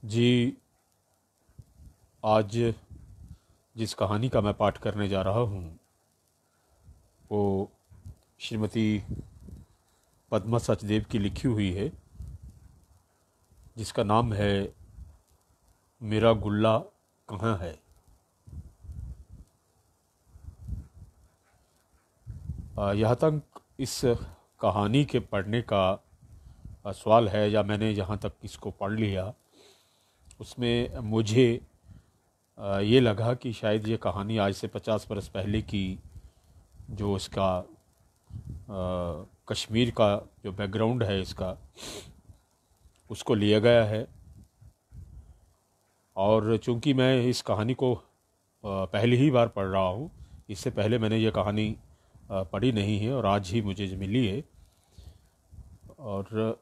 जी, आज जिस कहानी का मैं पाठ करने जा रहा हूँ वो श्रीमती पद्मा सचदेव की लिखी हुई है, जिसका नाम है मेरा गुल्ला कहाँ है। यहाँ तक इस कहानी के पढ़ने का सवाल है, या मैंने जहाँ तक इसको पढ़ लिया उसमें मुझे ये लगा कि शायद ये कहानी आज से 50 बरस पहले की, जो इसका कश्मीर का जो बैकग्राउंड है इसका, उसको लिया गया है। और चूंकि मैं इस कहानी को पहली ही बार पढ़ रहा हूँ, इससे पहले मैंने ये कहानी पढ़ी नहीं है और आज ही मुझे मिली है। और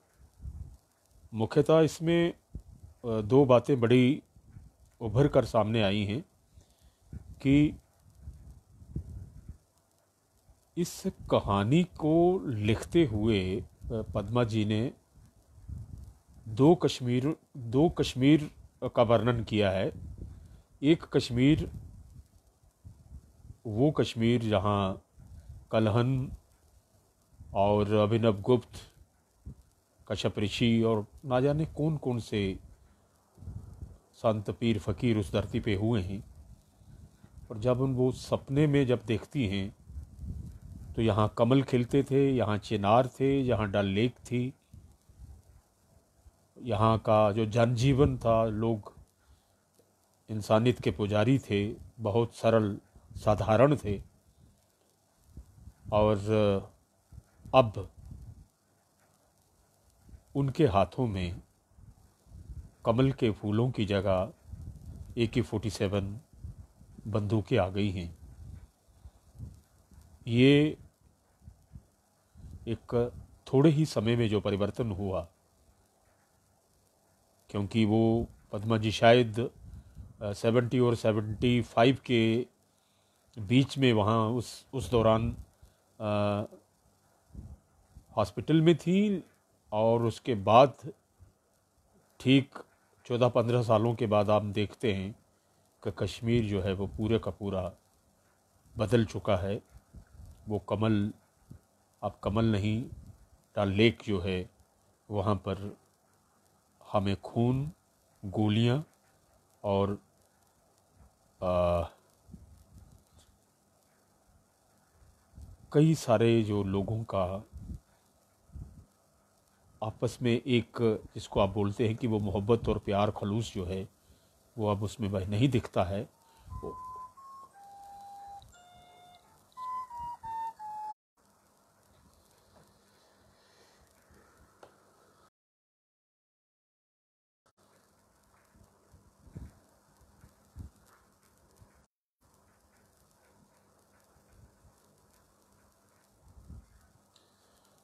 मुख्यतः इसमें दो बातें बड़ी उभर कर सामने आई हैं कि इस कहानी को लिखते हुए पद्मा जी ने दो कश्मीर का वर्णन किया है। एक कश्मीर, वो कश्मीर जहाँ कलहन और अभिनव गुप्त, कश्यप ऋषि और ना जाने कौन कौन से संत पीर फकीर उस धरती पे हुए हैं। और जब उन वो सपने में जब देखती हैं तो यहाँ कमल खिलते थे, यहाँ चिनार थे, यहाँ डल लेक थी, यहाँ का जो जनजीवन था, लोग इंसानियत के पुजारी थे, बहुत सरल साधारण थे। और अब उनके हाथों में कमल के फूलों की जगह AK-47 बंदूकें आ गई हैं। ये एक थोड़े ही समय में जो परिवर्तन हुआ, क्योंकि वो पद्मा जी शायद 70 और 75 के बीच में वहाँ उस दौरान हॉस्पिटल में थी। और उसके बाद ठीक 14-15 सालों के बाद आप देखते हैं कि कश्मीर जो है वो पूरे का पूरा बदल चुका है। वो कमल अब कमल नहीं, डल लेक जो है वहाँ पर हमें खून, गोलियाँ और कई सारे जो लोगों का आपस में एक, जिसको आप बोलते हैं कि वो मोहब्बत और प्यार खलूस जो है, वो अब उसमें वह नहीं दिखता है।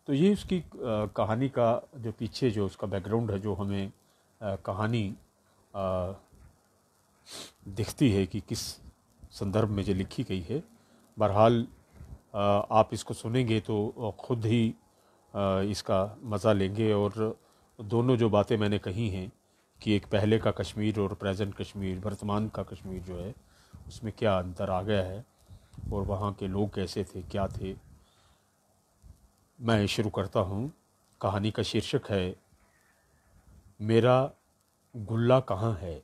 तो ये उसकी कहानी का जो पीछे जो उसका बैकग्राउंड है, जो हमें कहानी दिखती है कि किस संदर्भ में जो लिखी गई है। बहरहाल आप इसको सुनेंगे तो खुद ही इसका मज़ा लेंगे। और दोनों जो बातें मैंने कही हैं कि एक पहले का कश्मीर और प्रेजेंट कश्मीर, वर्तमान का कश्मीर जो है, उसमें क्या अंतर आ गया है और वहाँ के लोग कैसे थे, क्या थे। मैं शुरू करता हूँ। कहानी का शीर्षक है मेरा गुल्ला कहाँ है।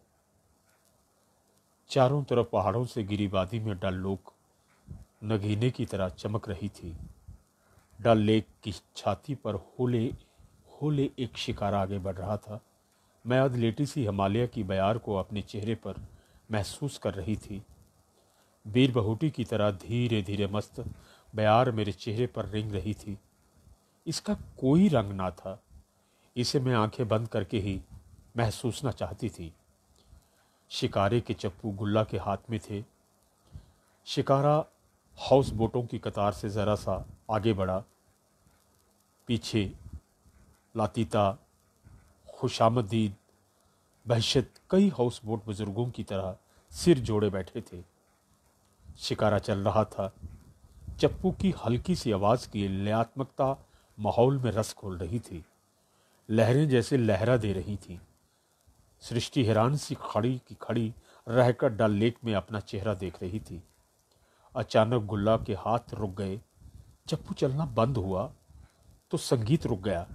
चारों तरफ पहाड़ों से घिरी वादी में डल लेक नगीने की तरह चमक रही थी। डल लेक की छाती पर होले होले एक शिकार आगे बढ़ रहा था। मैं अधलेटी सी हिमालय की बयार को अपने चेहरे पर महसूस कर रही थी। बीर बहूटी की तरह धीरे धीरे मस्त बयार मेरे चेहरे पर रेंग रही थी। इसका कोई रंग ना था, इसे मैं आंखें बंद करके ही महसूसना चाहती थी। शिकारे के चप्पू गुल्ला के हाथ में थे। शिकारा हाउस बोटों की कतार से ज़रा सा आगे बढ़ा। पीछे लातीता, खुशामदीद, बहशत कई हाउस बोट बुजुर्गों की तरह सिर जोड़े बैठे थे। शिकारा चल रहा था। चप्पू की हल्की सी आवाज़ की लयात्मकता माहौल में रस घोल रही थी। लहरें जैसे लहरा दे रही थीं। सृष्टि हैरान सी खड़ी की खड़ी रहकर डल लेक में अपना चेहरा देख रही थी। अचानक गुल्ला के हाथ रुक गए। चप्पू चलना बंद हुआ तो संगीत रुक गया।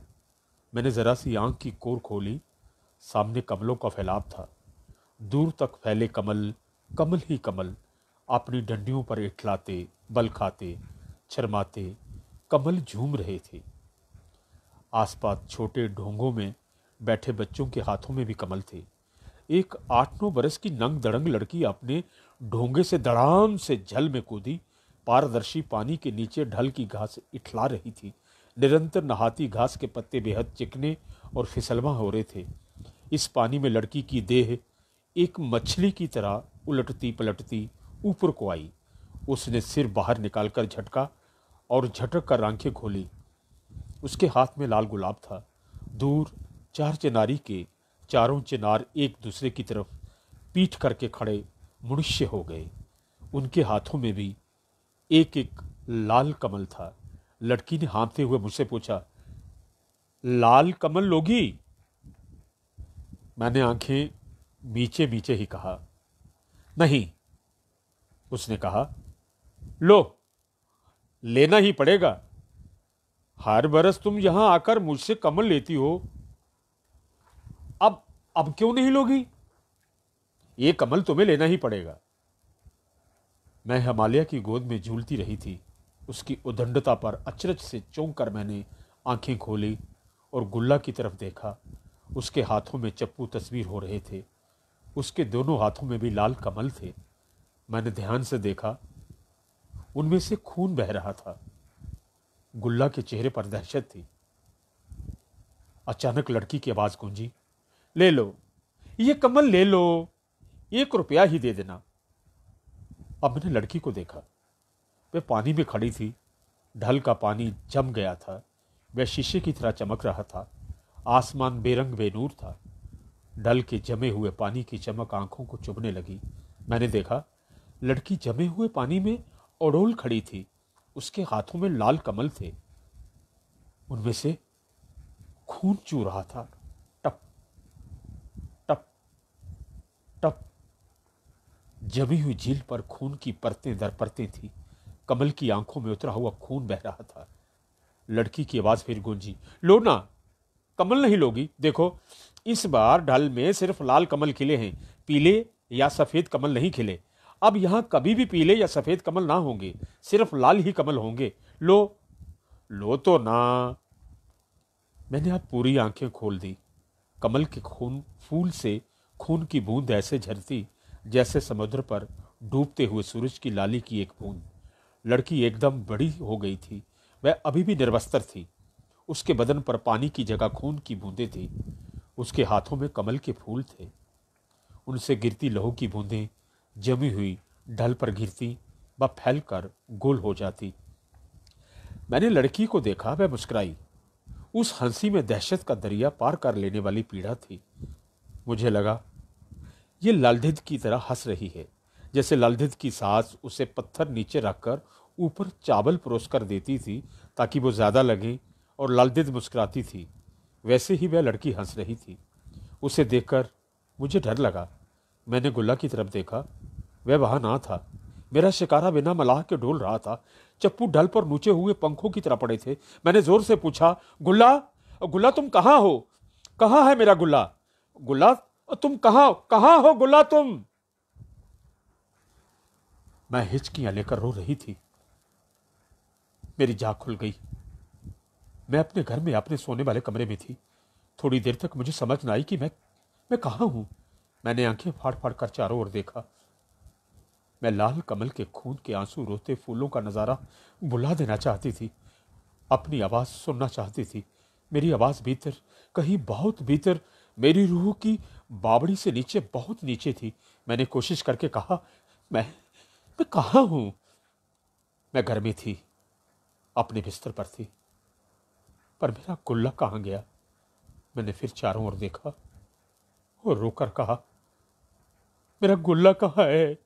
मैंने जरा सी आंख की कोर खोली। सामने कमलों का फैलाव था। दूर तक फैले कमल, कमल ही कमल अपनी डंडियों पर इठलाते, बल खाते, शर्माते कमल झूम रहे थे। आसपास छोटे ढोंगों में बैठे बच्चों के हाथों में भी कमल थे। एक 8-9 बरस की नंग दड़ंग लड़की अपने ढोंगे से धड़ाम से जल में कूदी। पारदर्शी पानी के नीचे ढल की घास इठला रही थी। निरंतर नहाती घास के पत्ते बेहद चिकने और फिसलवा हो रहे थे। इस पानी में लड़की की देह एक मछली की तरह उलटती पलटती ऊपर को आई। उसने सिर बाहर निकालकर झटका और झटक कर आंखें खोली। उसके हाथ में लाल गुलाब था। दूर 4 चिनारी के चारों चिनार एक दूसरे की तरफ पीठ करके खड़े मनुष्य हो गए। उनके हाथों में भी एक एक लाल कमल था। लड़की ने हाँफते हुए मुझसे पूछा, लाल कमल लोगी? मैंने आंखें मीचे मीचे ही कहा, नहीं। उसने कहा, लो, लेना ही पड़ेगा। हर बरस तुम यहां आकर मुझसे कमल लेती हो, अब क्यों नहीं लोगी? ये कमल तुम्हें लेना ही पड़ेगा। मैं हिमालय की गोद में झूलती रही थी। उसकी उदंडता पर अचरज से चौंक कर मैंने आंखें खोली और गुल्ला की तरफ देखा। उसके हाथों में चप्पू तस्वीर हो रहे थे। उसके दोनों हाथों में भी लाल कमल थे। मैंने ध्यान से देखा, उनमें से खून बह रहा था। गुल्ला के चेहरे पर दहशत थी। अचानक लड़की की आवाज गूंजी, ले लो, ये कमल ले लो, 1 रुपया ही दे देना। अब मैंने लड़की को देखा। वह पानी में खड़ी थी। ढल का पानी जम गया था। वह शीशे की तरह चमक रहा था। आसमान बेरंग बेनूर था। ढल के जमे हुए पानी की चमक आंखों को चुभने लगी। मैंने देखा, लड़की जमे हुए पानी में अड़ोल खड़ी थी। उसके हाथों में लाल कमल थे। उनमें से खून चू रहा था। टप टप टप। जमी हुई झील पर खून की परतें दर परतें थी। कमल की आंखों में उतरा हुआ खून बह रहा था। लड़की की आवाज फिर गूंजी, लो ना, कमल नहीं लोगी? देखो, इस बार ढल में सिर्फ लाल कमल खिले हैं, पीले या सफेद कमल नहीं खिले। अब यहां कभी भी पीले या सफेद कमल ना होंगे, सिर्फ लाल ही कमल होंगे। लो, लो तो ना। मैंने अब पूरी आंखें खोल दी। कमल के खून फूल से खून की बूंद ऐसे झरती जैसे समुद्र पर डूबते हुए सूरज की लाली की एक बूंद। लड़की एकदम बड़ी हो गई थी। वह अभी भी निर्वस्त्र थी। उसके बदन पर पानी की जगह खून की बूंदें थी। उसके हाथों में कमल के फूल थे। उनसे गिरती लहू की बूंदें जमी हुई ढल पर गिरती व फैलकर गोल हो जाती। मैंने लड़की को देखा, वह मुस्कुराई। उस हंसी में दहशत का दरिया पार कर लेने वाली पीड़ा थी। मुझे लगा ये लालधिद की तरह हंस रही है, जैसे लालधिद की सास उसे पत्थर नीचे रखकर ऊपर चावल परोसकर देती थी ताकि वो ज्यादा लगे, और लालधिद मुस्कुराती थी। वैसे ही वह लड़की हंस रही थी। उसे देखकर मुझे डर लगा। मैंने गुल्ला की तरफ देखा। वह वहां ना था। मेरा शिकारा बिना मलाह के डोल रहा था। चप्पू ढल पर नूचे हुए पंखों की तरह पड़े थे। मैंने जोर से पूछा, गुल्ला, गुल्ला तुम कहां हो? कहां है मेरा गुल्ला? गुल्ला तुम कहां हो गुल्ला तुम? मैं हिचकियां लेकर रो रही थी। मेरी जाग खुल गई। मैं अपने घर में अपने सोने वाले कमरे में थी। थोड़ी देर तक मुझे समझ न आई कि मैं कहां हूं। मैंने आंखें फाड़ फाड़ कर चारों ओर देखा। मैं लाल कमल के खून के आंसू रोते फूलों का नजारा बुला देना चाहती थी। अपनी आवाज सुनना चाहती थी। मेरी आवाज भीतर, कहीं बहुत भीतर, मेरी रूह की बावड़ी से नीचे, बहुत नीचे थी। मैंने कोशिश करके कहा, मैं कहां हूं? मैं घर में थी, अपने बिस्तर पर थी, पर मेरा गुल्ला कहां गया? मैंने फिर चारों ओर देखा और रोकर कहा, मेरा गुल्ला कहां है?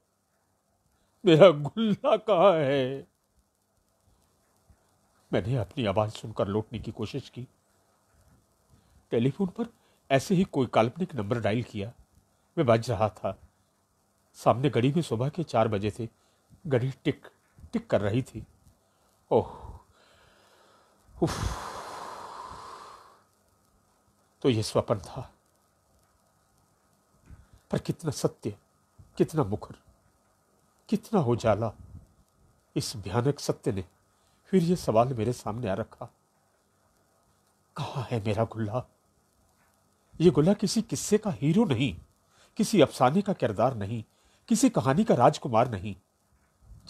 मेरा गुल्ला कहां है? मैंने अपनी आवाज सुनकर लौटने की कोशिश की। टेलीफोन पर ऐसे ही कोई काल्पनिक नंबर डायल किया। मैं बज रहा था। सामने घड़ी में सुबह के 4 बजे थे। घड़ी टिक टिक कर रही थी। ओह, उफ। तो यह स्वप्न था, पर कितना सत्य, कितना मुखर, कितना उजाला। इस भयानक सत्य ने फिर यह सवाल मेरे सामने आ रखा, कहाँ है मेरा गुल्ला? ये गुल्ला किसी किस्से का हीरो नहीं, किसी अफसाने का किरदार नहीं, किसी कहानी का राजकुमार नहीं।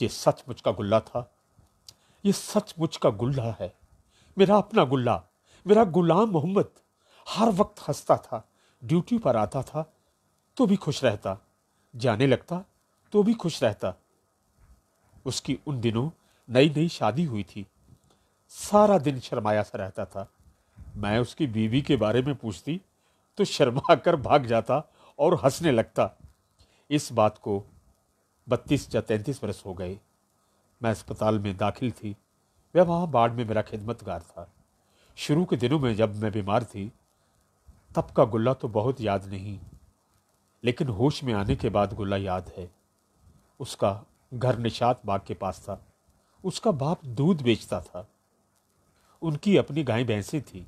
ये सचमुच का गुल्ला था। ये सचमुच का गुल्ला है, मेरा अपना गुल्ला, मेरा गुलाम मोहम्मद। हर वक्त हंसता था, ड्यूटी पर आता था तो भी खुश रहता, जाने लगता तो भी खुश रहता। उसकी उन दिनों नई नई शादी हुई थी। सारा दिन शर्माया सा रहता था। मैं उसकी बीवी के बारे में पूछती तो शर्मा कर भाग जाता और हंसने लगता। इस बात को 32 या 33 वर्ष हो गए। मैं अस्पताल में दाखिल थी। वह वहां वार्ड में मेरा खिदमतगार था। शुरू के दिनों में जब मैं बीमार थी, तब का गुल्ला तो बहुत याद नहीं, लेकिन होश में आने के बाद गुल्ला याद है। उसका घर निशात बाग के पास था। उसका बाप दूध बेचता था। उनकी अपनी गाय भैंसें थी।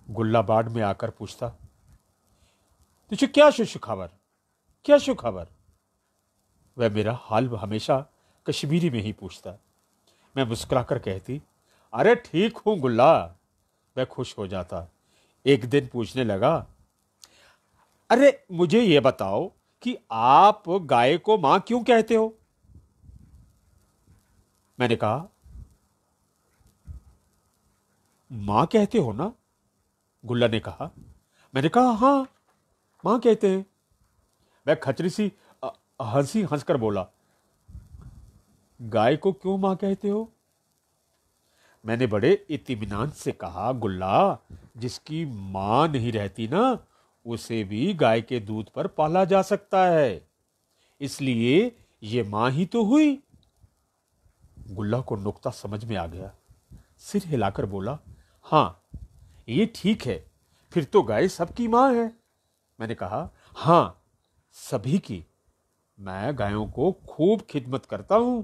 गुल्ला बाड़ में आकर पूछता, तुझे क्या खबर, क्या खबर? वह मेरा हाल हमेशा कश्मीरी में ही पूछता। मैं मुस्कुराकर कहती, अरे ठीक हूं गुल्ला। वह खुश हो जाता। एक दिन पूछने लगा, अरे मुझे यह बताओ कि आप गाय को मां क्यों कहते हो? मैंने कहा, मां कहते हो ना? गुल्ला ने कहा। मैंने कहा, हां, मां कहते हैं। वह खचरी सी हंसी हंसकर बोला, गाय को क्यों मां कहते हो? मैंने बड़े इत्मीनान से कहा, गुल्ला, जिसकी मां नहीं रहती ना, उसे भी गाय के दूध पर पाला जा सकता है, इसलिए ये मां ही तो हुई। गुल्ला को नुक्ता समझ में आ गया। सिर हिलाकर बोला, हां, ये ठीक है, फिर तो गाय सबकी मां है। मैंने कहा, हां, सभी की। मैं गायों को खूब खिदमत करता हूं।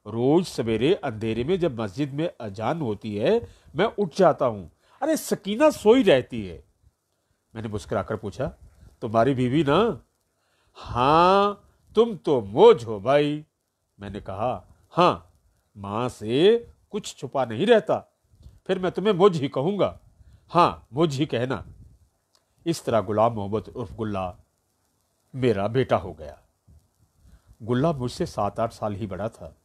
रोज सवेरे अंधेरे में जब मस्जिद में अजान होती है, मैं उठ जाता हूं। अरे सकीना सोई रहती है। मैंने मुस्कुराकर पूछा, तुम्हारी बीवी ना? हां, तुम तो मौज हो भाई। मैंने कहा, हां, मां से कुछ छुपा नहीं रहता। फिर मैं तुम्हें मुझ ही कहूंगा। हां, मुझ ही कहना। इस तरह गुलाम मोहम्मद उर्फ गुल्ला मेरा बेटा हो गया। गुल्ला मुझसे 7-8 साल ही बड़ा था,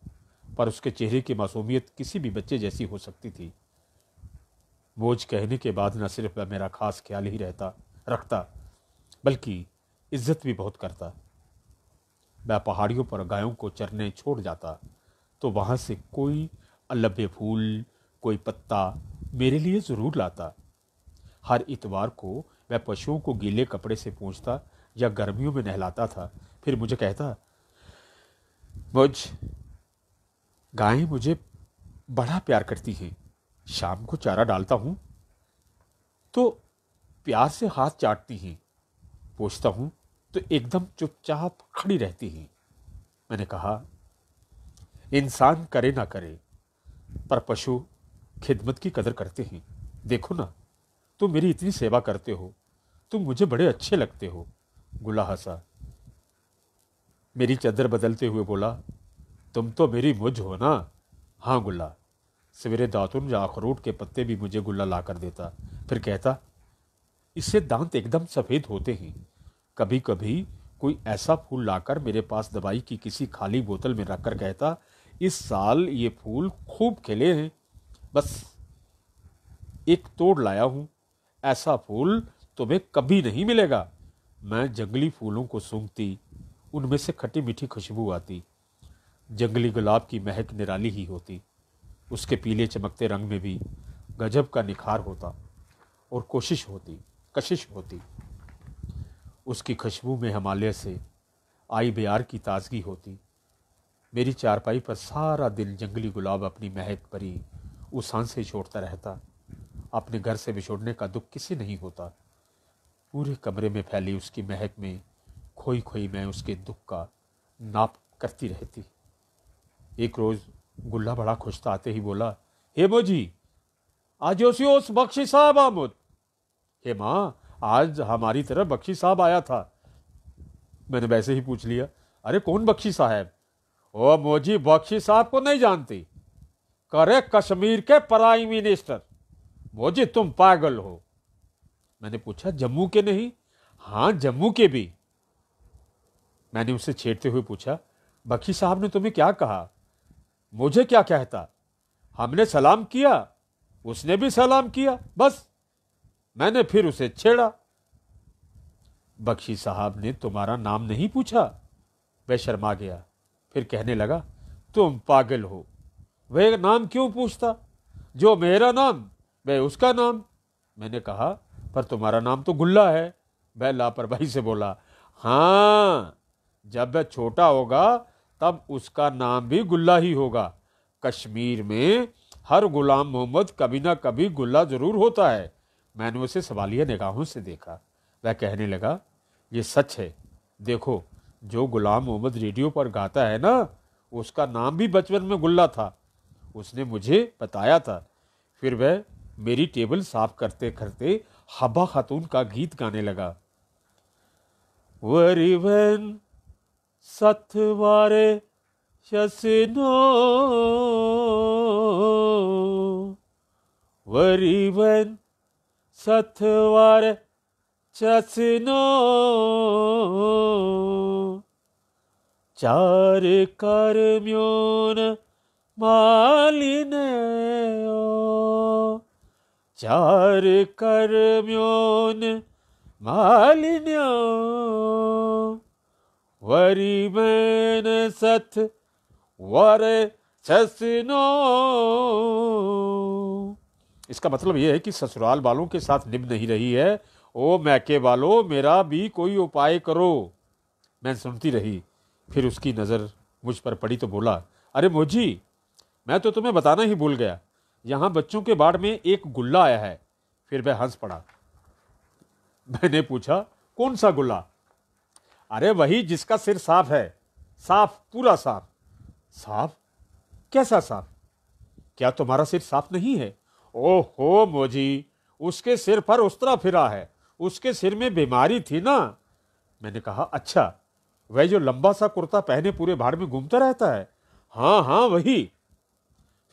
पर उसके चेहरे की मासूमियत किसी भी बच्चे जैसी हो सकती थी। बोझ कहने के बाद न सिर्फ वह मेरा खास ख्याल ही रखता, बल्कि इज्जत भी बहुत करता। वह पहाड़ियों पर गायों को चरने छोड़ जाता तो वहां से कोई अलब्बे फूल, कोई पत्ता मेरे लिए जरूर लाता। हर इतवार को वह पशुओं को गीले कपड़े से पोंछता या गर्मियों में नहलाता था। फिर मुझे कहता, गायें मुझे बड़ा प्यार करती हैं। शाम को चारा डालता हूं तो प्यार से हाथ चाटती हैं, पूछता हूं तो एकदम चुपचाप खड़ी रहती हैं। मैंने कहा, इंसान करे ना करे, पर पशु खिदमत की कदर करते हैं। देखो ना, तुम मेरी इतनी सेवा करते हो, तुम मुझे बड़े अच्छे लगते हो। गुल्ला हंसा, मेरी चादर बदलते हुए बोला, तुम तो मेरी मुझ हो ना? हाँ गुल्ला। सवेरे दातुन या अखरोट के पत्ते भी मुझे गुल्ला ला कर देता। फिर कहता, इससे दांत एकदम सफेद होते हैं। कभी कभी कोई ऐसा फूल लाकर मेरे पास दवाई की किसी खाली बोतल में रखकर कहता, इस साल ये फूल खूब खिले हैं, बस एक तोड़ लाया हूं। ऐसा फूल तुम्हें कभी नहीं मिलेगा। मैं जंगली फूलों को सूंघती, उनमें से खट्टी मीठी खुशबू आती। जंगली गुलाब की महक निराली ही होती। उसके पीले चमकते रंग में भी गजब का निखार होता और कशिश होती। उसकी खुशबू में हिमालय से आई बयार की ताजगी होती। मेरी चारपाई पर सारा दिन जंगली गुलाब अपनी महक भरी उस सांसें छोड़ता रहता। अपने घर से बिछोड़ने का दुख किसी नहीं होता। पूरे कमरे में फैली उसकी महक में खोई खोई मैं उसके दुख का नाप करती रहती। एक रोज गुल्ला बड़ा खुश था, आते ही बोला, हे मोजी आज ओसियोस बख्शी साहब आमुद। हे माँ, आज हमारी तरफ बख्शी साहब आया था। मैंने वैसे ही पूछ लिया, अरे कौन बख्शी साहब? ओ मोजी, बख्शी साहब को नहीं जानती? करे कश्मीर के प्राइम मिनिस्टर। मोजी तुम पागल हो। मैंने पूछा, जम्मू के नहीं? हाँ जम्मू के भी। मैंने उसे छेड़ते हुए पूछा, बख्शी साहब ने तुम्हें क्या कहा? मुझे क्या कहता? हमने सलाम किया, उसने भी सलाम किया, बस। मैंने फिर उसे छेड़ा। बख्शी साहब ने तुम्हारा नाम नहीं पूछा? वह शर्मा गया, फिर कहने लगा, तुम पागल हो, वह नाम क्यों पूछता? जो मेरा नाम वह उसका नाम। मैंने कहा, पर तुम्हारा नाम तो गुल्ला है। वह लापरवाही से बोला, हाँ जब वह छोटा होगा तब उसका नाम भी गुल्ला ही होगा। कश्मीर में हर गुलाम मोहम्मद कभी ना कभी गुल्ला जरूर होता है। मैंने उसे सवालिया निगाहों से देखा। वह कहने लगा, ये सच है, देखो जो गुलाम मोहम्मद रेडियो पर गाता है ना, उसका नाम भी बचपन में गुल्ला था। उसने मुझे बताया था। फिर वह मेरी टेबल साफ करते करते हब्बा खातून का गीत गाने लगा। वरिवन सथवारे शसनो, वरिवन सथवारे शसनो, चार कर्म्योन मालिने, चार कर्म्योन मालिन्यो, वरिवन सथ वरे ससनो। इसका मतलब यह है कि ससुराल वालों के साथ निभ नहीं रही है। ओ मैके वालों, मेरा भी कोई उपाय करो। मैं सुनती रही। फिर उसकी नज़र मुझ पर पड़ी तो बोला, अरे मोजी, मैं तो तुम्हें बताना ही भूल गया, यहाँ बच्चों के वार्ड में एक गुल्ला आया है। फिर वह हंस पड़ा। मैंने पूछा, कौन सा गुल्ला? अरे वही जिसका सिर साफ है, साफ, पूरा साफ। साफ? कैसा साफ? क्या तुम्हारा सिर साफ नहीं है? ओहो मोजी, उसके सिर पर उस्तरा फिरा है, उसके सिर में बीमारी थी ना। मैंने कहा, अच्छा, वह जो लंबा सा कुर्ता पहने पूरे भाड़ में घूमता रहता है? हाँ हाँ वही।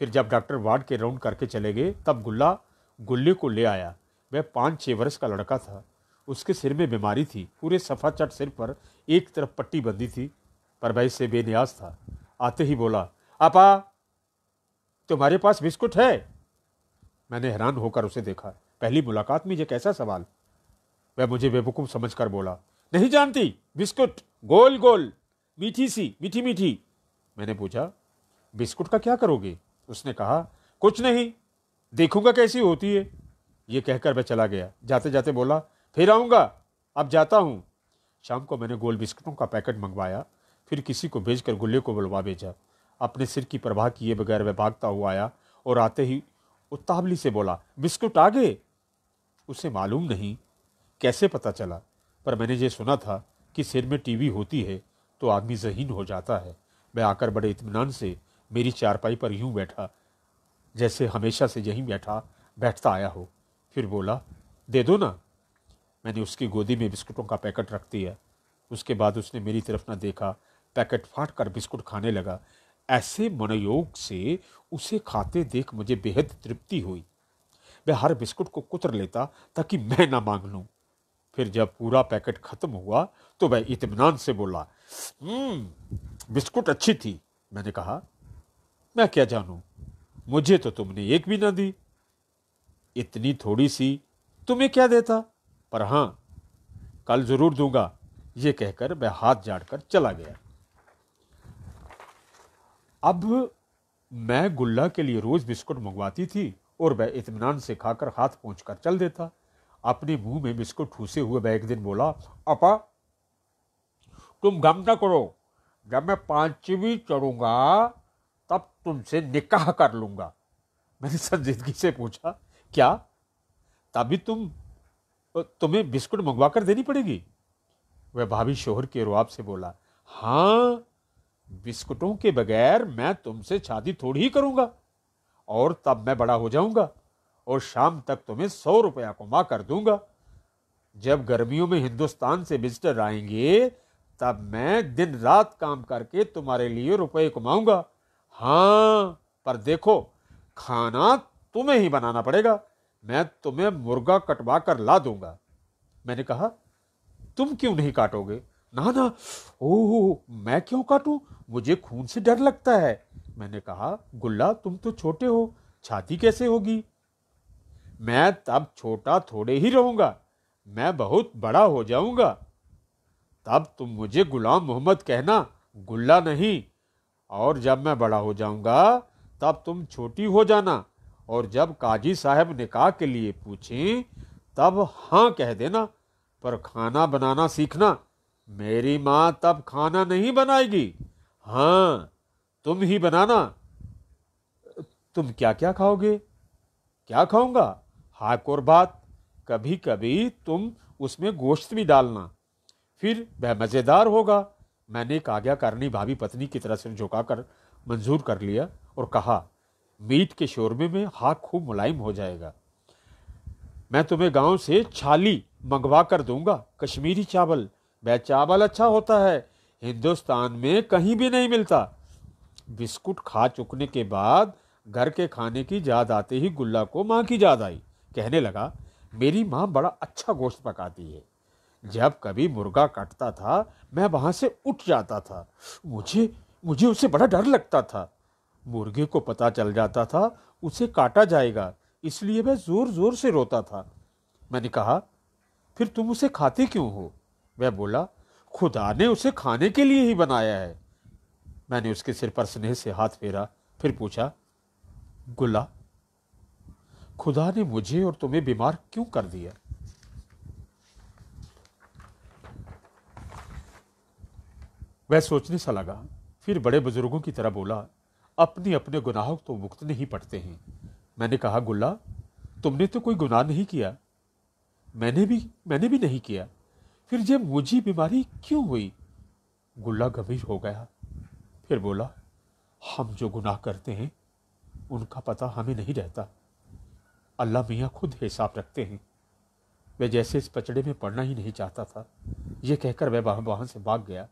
फिर जब डॉक्टर वार्ड के राउंड करके चले गए तब गुल्ला गुल्ले को ले आया। वह 5-6 वर्ष का लड़का था। उसके सिर में बीमारी थी, पूरे सफा चट सिर पर एक तरफ पट्टी बंधी थी, पर वह इससे बेनियाज था। आते ही बोला, आपा तुम्हारे पास बिस्कुट है? मैंने हैरान होकर उसे देखा। पहली मुलाकात में ये कैसा सवाल? वह मुझे बेवकूफ समझकर बोला, नहीं जानती? बिस्कुट, गोल गोल, मीठी सी, मीठी मीठी। मैंने पूछा, बिस्कुट का क्या करोगे? उसने कहा, कुछ नहीं, देखूंगा कैसी होती है। ये कहकर वह चला गया। जाते जाते बोला, फिर आऊंगा, अब जाता हूं। शाम को मैंने गोल बिस्कुटों का पैकेट मंगवाया। फिर किसी को भेजकर गुल्ले को बुलवा भेजा। अपने सिर की परवाह किए बगैर वह भागता हुआ आया और आते ही उतावली से बोला, बिस्कुट आ गए। उसे मालूम नहीं कैसे पता चला, पर मैंने ये सुना था कि सिर में टीबी होती है तो आदमी ज़हीन हो जाता है। मैं आकर बड़े इत्मीनान से मेरी चारपाई पर यूं बैठा जैसे हमेशा से यहीं बैठता आया हो। फिर बोला, दे दो ना। मैंने उसकी गोदी में बिस्कुटों का पैकेट रख दिया। उसके बाद उसने मेरी तरफ न देखा, पैकेट फाड़ कर बिस्कुट खाने लगा। ऐसे मनोयोग से उसे खाते देख मुझे बेहद तृप्ति हुई। वह हर बिस्कुट को कुतर लेता ताकि मैं ना मांग लूं। फिर जब पूरा पैकेट खत्म हुआ तो वह इत्मीनान से बोला, बिस्कुट अच्छी थी। मैंने कहा, मैं क्या जानूं, मुझे तो तुमने एक भी ना दी। इतनी थोड़ी सी तुम्हें क्या देता, पर हां कल जरूर दूंगा। ये कहकर वह हाथ झाड़कर चला गया। अब मैं गुल्ला के लिए रोज बिस्कुट मंगवाती थी और वह इत्मीनान से खाकर हाथ पोंछकर चल देता। अपने मुंह में बिस्कुट ठूसे हुए वह एक दिन बोला, अपा तुम गम न करो, जब मैं 5वीं चढ़ूंगा तब तुमसे निकाह कर लूंगा। मैंने संजीदगी से पूछा, क्या तभी तुम तुम्हें बिस्कुट मंगवा कर देनी पड़ेगी। वह भाभी शोहर के रुआब से बोला, हाँ, बिस्कुटों के बगैर मैं तुमसे शादी थोड़ी ही करूंगा। और तब मैं बड़ा हो जाऊंगा और शाम तक तुम्हें 100 रुपया कमा कर दूंगा। जब गर्मियों में हिंदुस्तान से विजिटर आएंगे तब मैं दिन रात काम करके तुम्हारे लिए रुपए कमाऊंगा। हाँ, पर देखो, खाना तुम्हें ही बनाना पड़ेगा। मैं तुम्हें मुर्गा कटवा कर ला दूंगा। मैंने कहा, तुम क्यों नहीं काटोगे? ना ना, ओह, मैं क्यों काटूं? मुझे खून से डर लगता है। मैंने कहा, गुल्ला, तुम तो छोटे हो, छाती कैसे होगी? मैं तब छोटा थोड़े ही रहूंगा, मैं बहुत बड़ा हो जाऊंगा। तब तुम मुझे गुलाम मोहम्मद कहना, गुल्ला नहीं। और जब मैं बड़ा हो जाऊंगा तब तुम छोटी हो जाना। और जब काजी साहब निकाह के लिए पूछें तब हाँ कह देना, पर खाना बनाना सीखना। मेरी माँ तब खाना नहीं बनाएगी, हाँ, तुम ही बनाना। तुम क्या क्या खाओगे? क्या खाऊंगा? हाक और बात। कभी कभी तुम उसमें गोश्त भी डालना, फिर वह मजेदार होगा। मैंने एक आज्ञाकारिणी भाभी पत्नी की तरह से झुकाकर मंजूर कर लिया और कहा, मीट के शोरबे में हाक खूब मुलायम हो जाएगा। मैं तुम्हें गांव से छाली मंगवा कर दूंगा, कश्मीरी चावल। वह चावल अच्छा होता है, हिंदुस्तान में कहीं भी नहीं मिलता। बिस्कुट खा चुकने के बाद घर के खाने की याद आते ही गुल्ला को माँ की याद आई। कहने लगा, मेरी माँ बड़ा अच्छा गोश्त पकाती है। जब कभी मुर्गा कटता था मैं वहां से उठ जाता था। मुझे मुझे उससे बड़ा डर लगता था। मुर्गे को पता चल जाता था उसे काटा जाएगा, इसलिए वह जोर जोर से रोता था। मैंने कहा, फिर तुम उसे खाते क्यों हो? वह बोला, खुदा ने उसे खाने के लिए ही बनाया है। मैंने उसके सिर पर स्नेह से हाथ फेरा, फिर पूछा, गुल्ला, खुदा ने मुझे और तुम्हें बीमार क्यों कर दिया? वह सोचने सा लगा, फिर बड़े बुजुर्गों की तरह बोला, अपने अपने गुनाहों तो भुगतने ही पड़ते हैं। मैंने कहा, गुल्ला, तुमने तो कोई गुनाह नहीं किया। मैंने भी नहीं किया। फिर जब मुझे बीमारी क्यों हुई? गुल्ला गंभीर हो गया, फिर बोला, हम जो गुनाह करते हैं उनका पता हमें नहीं रहता। अल्लाह मियाँ खुद हिसाब रखते हैं। वह जैसे इस पचड़े में पड़ना ही नहीं चाहता था। यह कहकर वह वहां से भाग गया।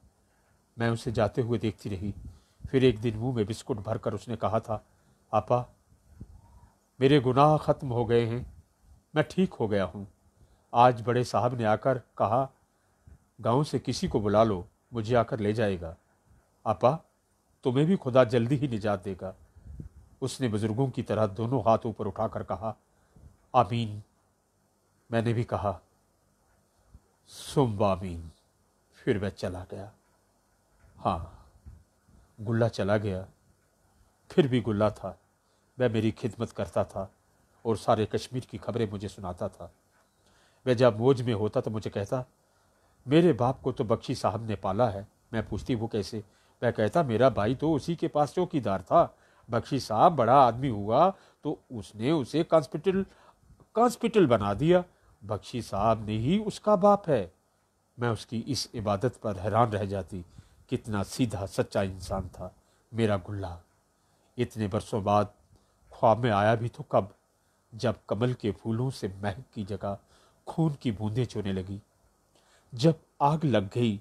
मैं उसे जाते हुए देखती रही। फिर एक दिन मुंह में बिस्कुट भरकर उसने कहा था, आपा, मेरे गुनाह खत्म हो गए हैं, मैं ठीक हो गया हूँ। आज बड़े साहब ने आकर कहा, गांव से किसी को बुला लो, मुझे आकर ले जाएगा। आपा, तुम्हें भी खुदा जल्दी ही निजात देगा। उसने बुजुर्गों की तरह दोनों हाथ ऊपर उठाकर कहा, आमीन। मैंने भी कहा, सुम्मा आमीन। फिर वह चला गया। हाँ, गुल्ला चला गया, फिर भी गुल्ला था। वह मेरी खिदमत करता था और सारे कश्मीर की खबरें मुझे सुनाता था। वह जब मौज में होता तो मुझे कहता, मेरे बाप को तो बख्शी साहब ने पाला है। मैं पूछती, वो कैसे? वह कहता, मेरा भाई तो उसी के पास चौकीदार था। बख्शी साहब बड़ा आदमी हुआ तो उसने उसे कॉन्स्पिटल बना दिया। बख्शी साहब ने ही उसका बाप है। मैं उसकी इस इबादत पर हैरान रह जाती। कितना सीधा सच्चा इंसान था मेरा गुल्ला। इतने बरसों बाद ख्वाब में आया भी तो कब, जब कमल के फूलों से महक की जगह खून की बूंदें चोने लगी, जब आग लग गई,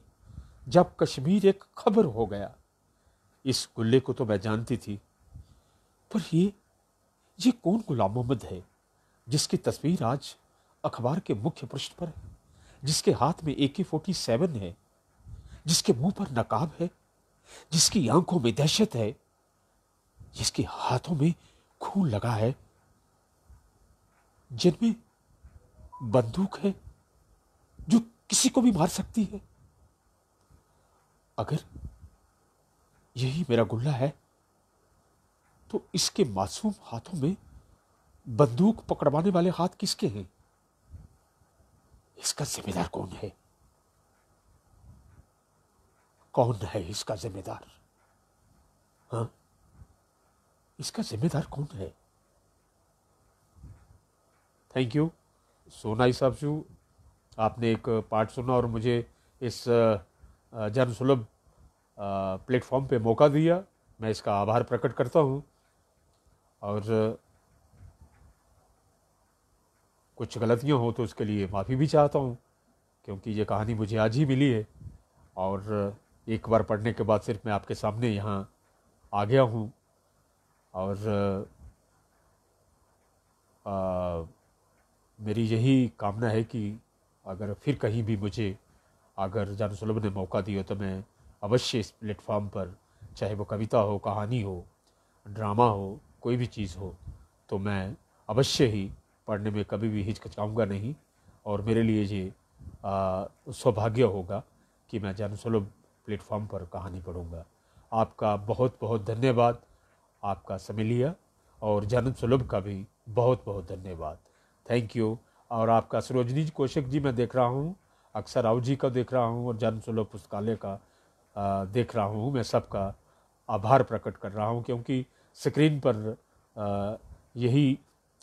जब कश्मीर एक खबर हो गया। इस गुल्ले को तो मैं जानती थी, पर ये कौन गुलाम मोहम्मद है जिसकी तस्वीर आज अखबार के मुख्य पृष्ठ पर है, जिसके हाथ में AK-47 है, जिसके मुंह पर नकाब है, जिसकी आंखों में दहशत है, जिसके हाथों में खून लगा है, जिनमें बंदूक है जो किसी को भी मार सकती है। अगर यही मेरा गुल्ला है तो इसके मासूम हाथों में बंदूक पकड़वाने वाले हाथ किसके हैं? इसका जिम्मेदार कौन है? कौन है इसका जिम्मेदार? हाँ, इसका जिम्मेदार कौन है? Thank you, so nice of you आपने एक पाठ सुना और मुझे इस जन सुलभ प्लेटफॉर्म पे मौका दिया। मैं इसका आभार प्रकट करता हूँ और कुछ गलतियाँ हो तो उसके लिए माफ़ी भी चाहता हूँ, क्योंकि ये कहानी मुझे आज ही मिली है और एक बार पढ़ने के बाद सिर्फ मैं आपके सामने यहाँ आ गया हूँ। और मेरी यही कामना है कि अगर फिर कहीं भी मुझे अगर जन सुलभ ने मौका दिया तो मैं अवश्य इस प्लेटफॉर्म पर, चाहे वो कविता हो, कहानी हो, ड्रामा हो, कोई भी चीज़ हो, तो मैं अवश्य ही पढ़ने में कभी भी हिचकिचाऊंगा नहीं। और मेरे लिए ये सौभाग्य होगा कि मैं जन सुलभ प्लेटफॉर्म पर कहानी पढ़ूंगा। आपका बहुत बहुत धन्यवाद, आपका समय लिया, और जन सुलभ का भी बहुत बहुत धन्यवाद, थैंक यू। और आपका सरोजनी कौशिक जी मैं देख रहा हूँ, अक्सर राव जी का देख रहा हूँ, और जन सुलभ पुस्तकालय का देख रहा हूँ। मैं सबका आभार प्रकट कर रहा हूँ, क्योंकि स्क्रीन पर यही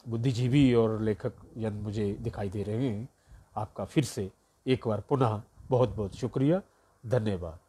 बुद्धिजीवी और लेखक जन मुझे दिखाई दे रहे हैं। आपका फिर से एक बार पुनः बहुत बहुत शुक्रिया, धन्यवाद।